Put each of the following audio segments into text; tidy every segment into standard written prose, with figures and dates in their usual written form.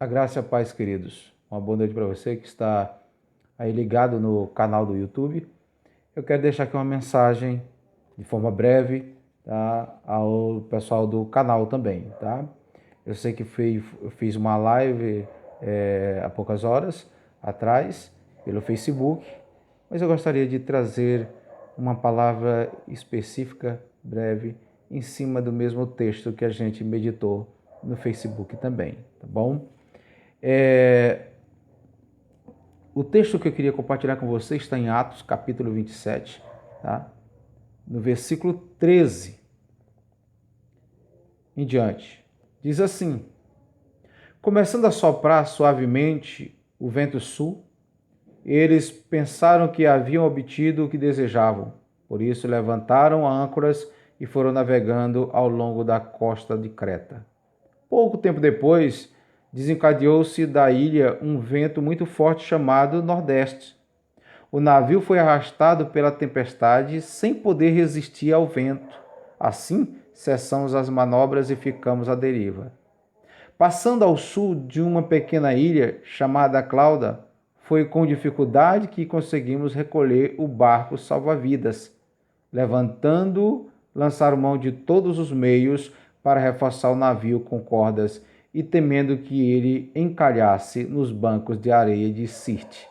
A graça e a paz, queridos. Uma boa noite para você que está aí ligado no canal do YouTube. Eu quero deixar aqui uma mensagem de forma breve, tá? Ao pessoal do canal também, tá? Eu sei que eu fiz uma live há poucas horas atrás pelo Facebook, mas eu gostaria de trazer uma palavra específica, breve, em cima do mesmo texto que a gente meditou no Facebook também, tá bom? O texto que eu queria compartilhar com você está em Atos, capítulo 27, tá? No versículo 13 em diante. Diz assim: começando a soprar suavemente o vento sul, eles pensaram que haviam obtido o que desejavam. Por isso levantaram âncoras e foram navegando ao longo da costa de Creta. Pouco tempo depois, desencadeou-se da ilha um vento muito forte chamado Nordeste. O navio foi arrastado pela tempestade sem poder resistir ao vento. Assim, cessamos as manobras e ficamos à deriva. Passando ao sul de uma pequena ilha chamada Clauda, foi com dificuldade que conseguimos recolher o barco salva-vidas. Levantando, lançaram mão de todos os meios para reforçar o navio com cordas e temendo que ele encalhasse nos bancos de areia de Sirte.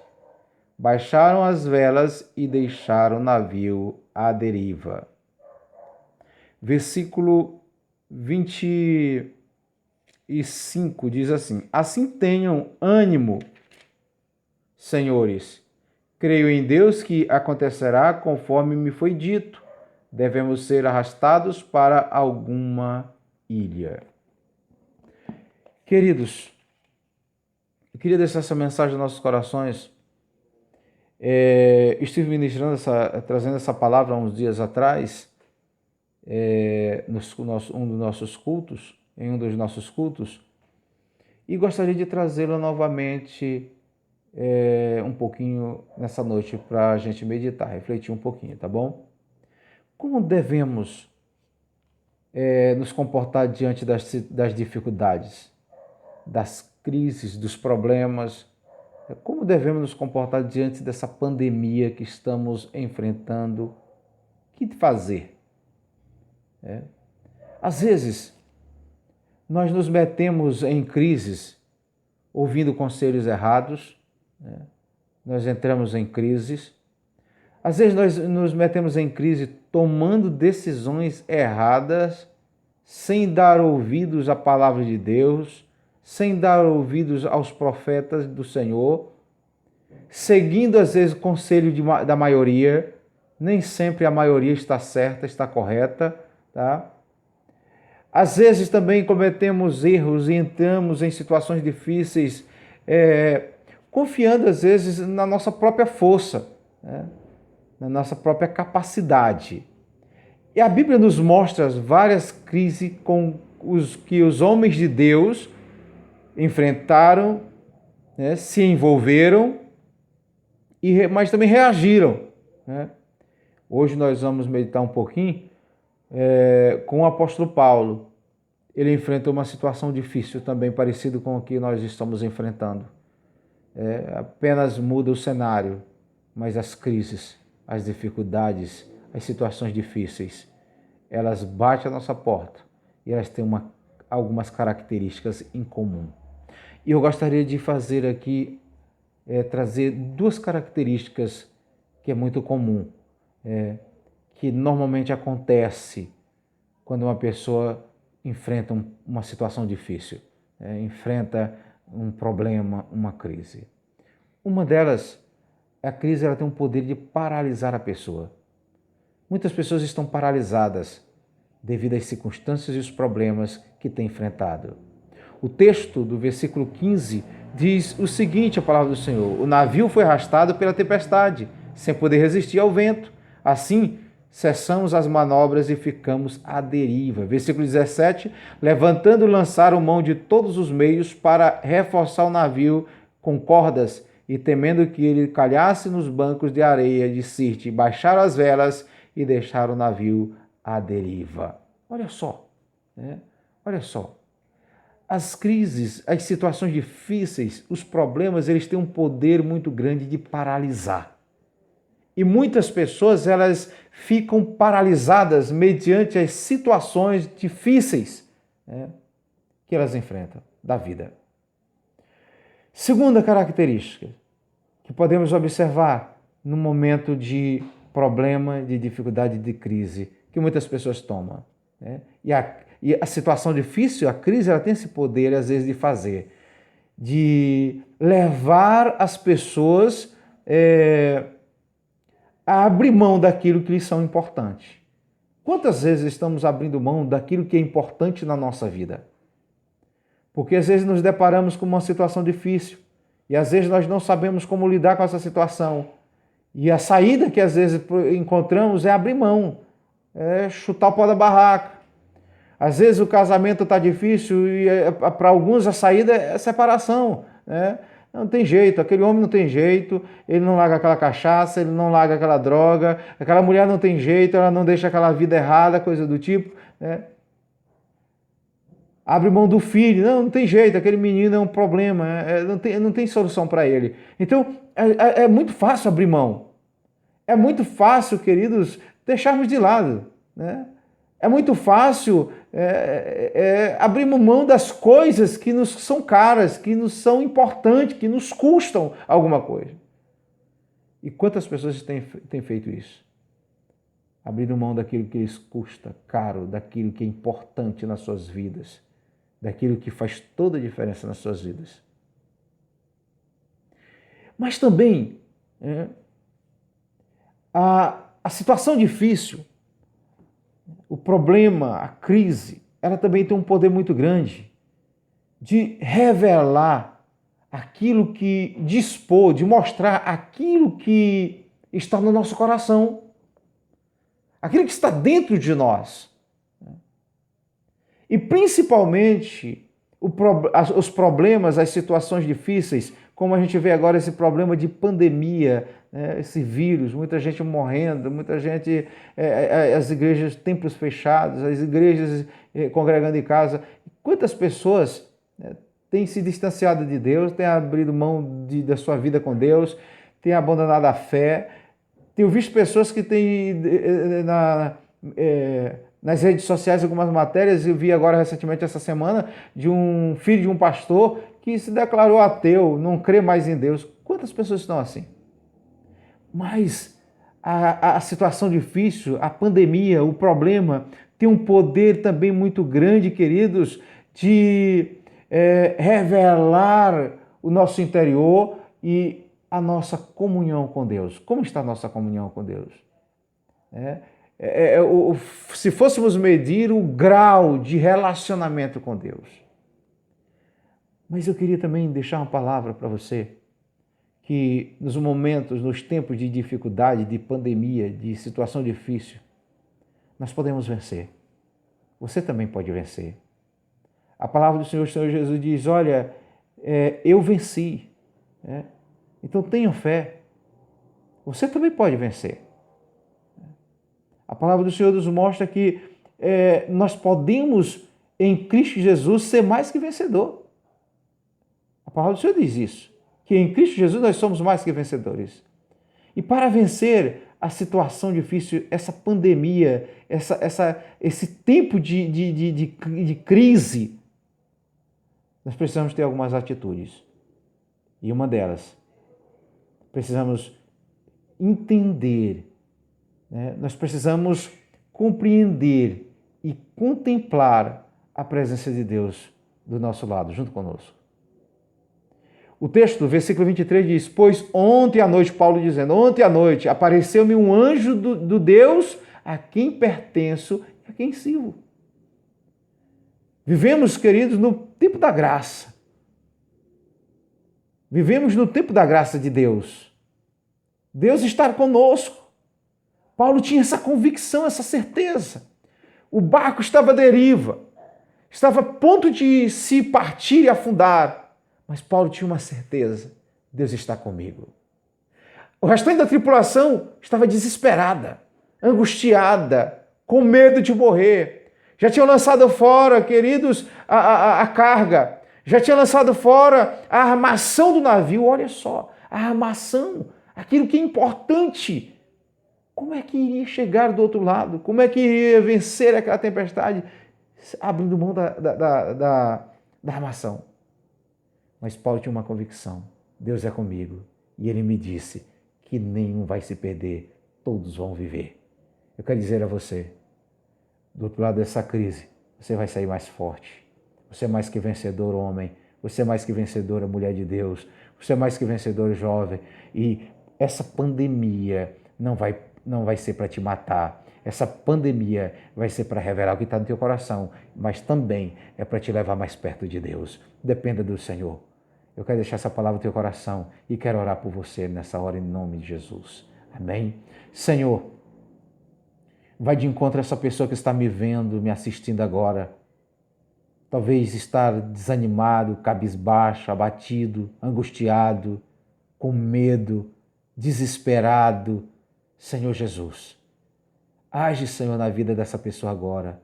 Baixaram as velas e deixaram o navio à deriva. Versículo 25 diz assim: assim tenham ânimo, senhores. Creio em Deus que acontecerá conforme me foi dito. Devemos ser arrastados para alguma ilha. Queridos, eu queria deixar essa mensagem nos nossos corações. Estive ministrando, trazendo essa palavra há uns dias atrás, em um dos nossos cultos, e gostaria de trazê-la novamente um pouquinho nessa noite para a gente meditar, refletir um pouquinho, tá bom? Como devemos nos comportar diante das dificuldades, das crises, dos problemas? Como devemos nos comportar diante dessa pandemia que estamos enfrentando? O que fazer? Às vezes, nós nos metemos em crises ouvindo conselhos errados, nós entramos em crises. Às vezes nós nos metemos em crise tomando decisões erradas, sem dar ouvidos à palavra de Deus, sem dar ouvidos aos profetas do Senhor, seguindo às vezes o conselho da maioria. Nem sempre a maioria está certa, está correta, tá? Às vezes também cometemos erros e entramos em situações difíceis, confiando às vezes na nossa própria força, na nossa própria capacidade. E a Bíblia nos mostra várias crises que os homens de Deus enfrentaram, se envolveram, mas também reagiram. Hoje nós vamos meditar um pouquinho com o apóstolo Paulo. Ele enfrentou uma situação difícil também, parecido com o que nós estamos enfrentando. Apenas muda o cenário, mas as crises, as dificuldades, as situações difíceis, elas batem a nossa porta e elas têm algumas características em comum. E eu gostaria de fazer aqui, trazer duas características que é muito comum, que normalmente acontece quando uma pessoa enfrenta uma situação difícil, enfrenta um problema, uma crise. Uma delas, a crise ela tem um poder de paralisar a pessoa. Muitas pessoas estão paralisadas devido às circunstâncias e os problemas que têm enfrentado. O texto do versículo 15 diz o seguinte, a palavra do Senhor: o navio foi arrastado pela tempestade, sem poder resistir ao vento. Assim, cessamos as manobras e ficamos à deriva. Versículo 17, levantando, lançaram mão de todos os meios para reforçar o navio com cordas e temendo que ele calhasse nos bancos de areia de Sirte, baixaram as velas e deixaram o navio à deriva. Olha só, olha só. as crises, as situações difíceis, os problemas, eles têm um poder muito grande de paralisar. E muitas pessoas, elas ficam paralisadas mediante as situações difíceis, né, que elas enfrentam da vida. Segunda característica que podemos observar no momento de problema, de dificuldade, de crise, que muitas pessoas tomam, né? E a situação difícil, a crise, ela tem esse poder, às vezes, de levar as pessoas a abrir mão daquilo que lhes são importantes. Quantas vezes estamos abrindo mão daquilo que é importante na nossa vida? Porque às vezes nos deparamos com uma situação difícil e às vezes nós não sabemos como lidar com essa situação. E a saída que às vezes encontramos é abrir mão, é chutar o pau da barraca. Às vezes o casamento está difícil e para alguns a saída é separação, né? Não tem jeito, aquele homem não tem jeito, ele não larga aquela cachaça, ele não larga aquela droga, aquela mulher não tem jeito, ela não deixa aquela vida errada, coisa do tipo, né? Abre mão do filho, não tem jeito, aquele menino é um problema, não tem solução para ele. Então, é muito fácil abrir mão. É muito fácil, queridos, deixarmos de lado, né? É muito fácil abrirmos mão das coisas que nos são caras, que nos são importantes, que nos custam alguma coisa. E quantas pessoas têm feito isso? Abrindo mão daquilo que lhes custa caro, daquilo que é importante nas suas vidas, daquilo que faz toda a diferença nas suas vidas. Mas também a situação difícil, o problema, a crise, ela também tem um poder muito grande de revelar aquilo que dispor, de mostrar aquilo que está no nosso coração, aquilo que está dentro de nós. E principalmente os problemas, as situações difíceis, como a gente vê agora esse problema de pandemia, né, esse vírus, muita gente morrendo, muita gente, as igrejas, templos fechados, as igrejas congregando em casa. Quantas pessoas têm se distanciado de Deus, têm abrido mão da sua vida com Deus, têm abandonado a fé. Tenho visto pessoas que têm nas redes sociais algumas matérias, eu vi agora recentemente essa semana, de um filho de um pastor que se declarou ateu, não crê mais em Deus. Quantas pessoas estão assim? Mas a situação difícil, a pandemia, o problema, tem um poder também muito grande, queridos, de revelar o nosso interior e a nossa comunhão com Deus. Como está a nossa comunhão com Deus? Se fôssemos medir o grau de relacionamento com Deus. Mas eu queria também deixar uma palavra para você, que nos momentos, nos tempos de dificuldade, de pandemia, de situação difícil, nós podemos vencer. Você também pode vencer. A palavra do Senhor Jesus diz, olha, eu venci. Então tenham fé. Você também pode vencer. A palavra do Senhor nos mostra que nós podemos, em Cristo Jesus, ser mais que vencedor. A palavra do Senhor diz isso, que em Cristo Jesus nós somos mais que vencedores. E para vencer a situação difícil, essa pandemia, esse tempo de crise, nós precisamos ter algumas atitudes. E uma delas, precisamos entender, nós precisamos compreender e contemplar a presença de Deus do nosso lado, junto conosco. O texto, versículo 23 diz, pois ontem à noite, Paulo dizendo, ontem à noite apareceu-me um anjo do Deus a quem pertenço e a quem sirvo. Vivemos, queridos, no tempo da graça. Vivemos no tempo da graça de Deus. Deus está conosco. Paulo tinha essa convicção, essa certeza. O barco estava à deriva, estava a ponto de se partir e afundar. Mas Paulo tinha uma certeza, Deus está comigo. O restante da tripulação estava desesperada, angustiada, com medo de morrer. Já tinham lançado fora, queridos, a carga. Já tinha lançado fora a armação do navio. Olha só, a armação, aquilo que é importante. Como é que iria chegar do outro lado? Como é que iria vencer aquela tempestade? Abrindo mão da armação. Mas Paulo tinha uma convicção. Deus é comigo. E ele me disse que nenhum vai se perder. Todos vão viver. Eu quero dizer a você, do outro lado dessa crise, você vai sair mais forte. Você é mais que vencedor, homem. Você é mais que vencedora, mulher de Deus. Você é mais que vencedor, jovem. E essa pandemia não vai ser para te matar. Essa pandemia vai ser para revelar o que está no teu coração, mas também é para te levar mais perto de Deus. Dependa do Senhor. Eu quero deixar essa palavra no teu coração e quero orar por você nessa hora em nome de Jesus. Amém? Senhor, vai de encontro a essa pessoa que está me vendo, me assistindo agora. Talvez estar desanimado, cabisbaixo, abatido, angustiado, com medo, desesperado. Senhor Jesus, age, Senhor, na vida dessa pessoa agora.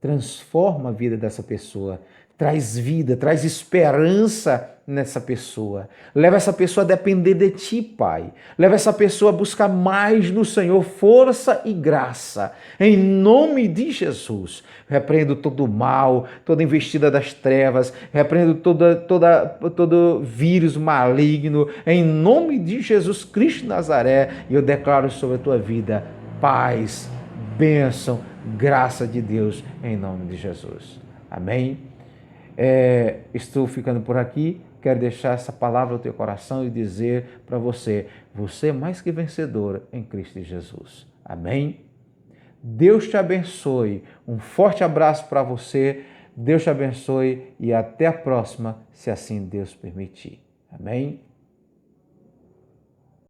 Transforma a vida dessa pessoa. Traz vida, traz esperança nessa pessoa. Leva essa pessoa a depender de Ti, Pai. Leva essa pessoa a buscar mais no Senhor força e graça. Em nome de Jesus. Repreendo todo o mal, toda investida das trevas. Repreendo todo vírus maligno. Em nome de Jesus Cristo de Nazaré. E eu declaro sobre a tua vida paz, bênção, graça de Deus. Em nome de Jesus. Amém? Estou ficando por aqui, quero deixar essa palavra no teu coração e dizer para você, você é mais que vencedor em Cristo Jesus. Amém? Deus te abençoe, um forte abraço para você, Deus te abençoe e até a próxima, se assim Deus permitir. Amém?